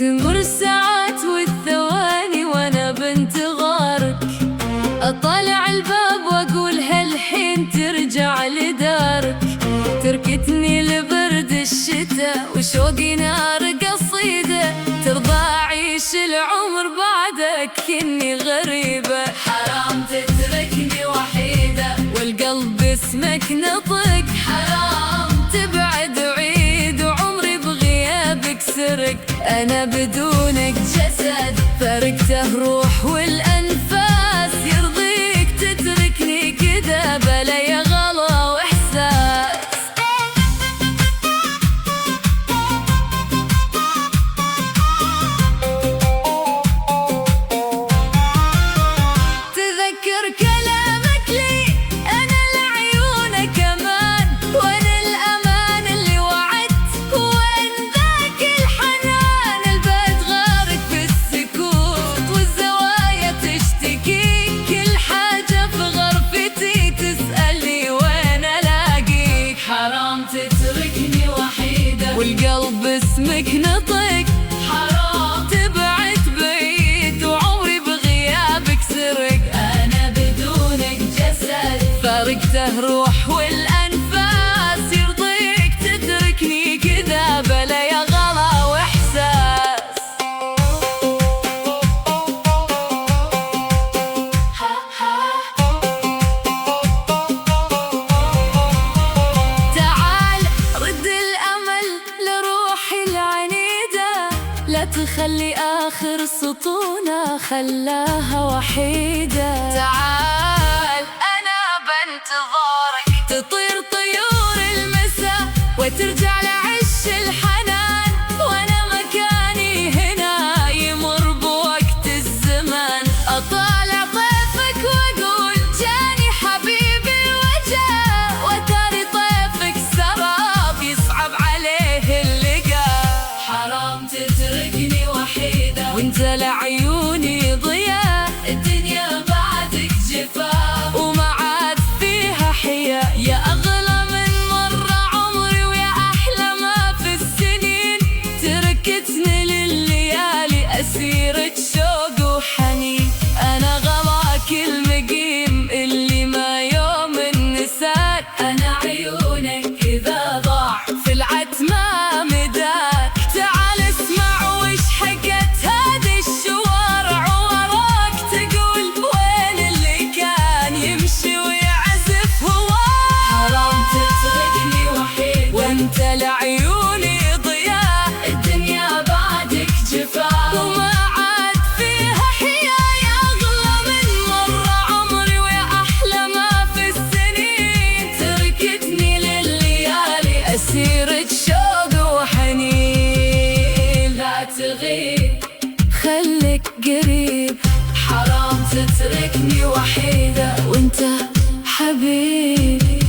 تمر الساعات والثواني وانا بانتظارك، اطالع الباب واقول هالحين ترجع لدارك. تركتني لبرد الشتاء وشوقي نار قصيدة، ترضى اعيش العمر بعدك كني غريبة. حرام تتركني وحيدة والقلب اسمك نطق، حرام تبعد وعيد وعمري بغيابك سرق. انا بدونك جسد فارقته روح والانفاس، يرضيك تتركني كذا بلا يا غلا واحساس. تذكر كلامك لي انا لعيونك امان، وانا الامان اللي وعدت، وين ذاك الحنان. البيت غارق في السكوت والزوايا تشتكي، كل حاجة في غرفتي تسألني وين الاقيك. حرام تتركني وحيدة والقلب اسمك نطق، حرام تبعد بعيد وعمري بغيابك سرق. انا بدونك جسد فارقته روح والانفاس، يرضيك تتركني كذا بلا يا غلا واحساس. تعال رد الامل لروحي العنيدة، لا تخلي آخر سطونة خلاها وحيدة. تعال أنا بانتظارك، تطير طيور المساء وترجع لعش الحنان، وأنا مكاني هنا يمر بوقت الزمان. أطالع طيفك وأقول جاني حبيبي وجاء، وتاري طيفك سراب يصعب عليه اللقاء. حرام تتركني وحيدة وانت لعيوني ضياء، الدنيا بعدك جفاء وما عاد فيها حياء. يا أغلى من مرة عمري ويا أحلى ما في السنين، تركتني لليالي أسيرة شوق وحنين. أنا غلاك المقيم اللي ما يوم النساك، أنا عيونك إذا ضاع في العتمة مداك. تعال اسمع وش حكت هذه الشوارع وراك، تقول وين اللي كان يمشي ويعزف هواك. حرام تتركني وحيد وانت لعيوني ضياء، الدنيا بعدك جفاء وما عاد فيها حياة. يا أغلى من مرة عمري ويا أحلى ما في السنين، تركتني لليالي أسيرة شوق وحنين. لا تغيب خليك قريب، حرام تتركني وحيدة وانت حبيبي.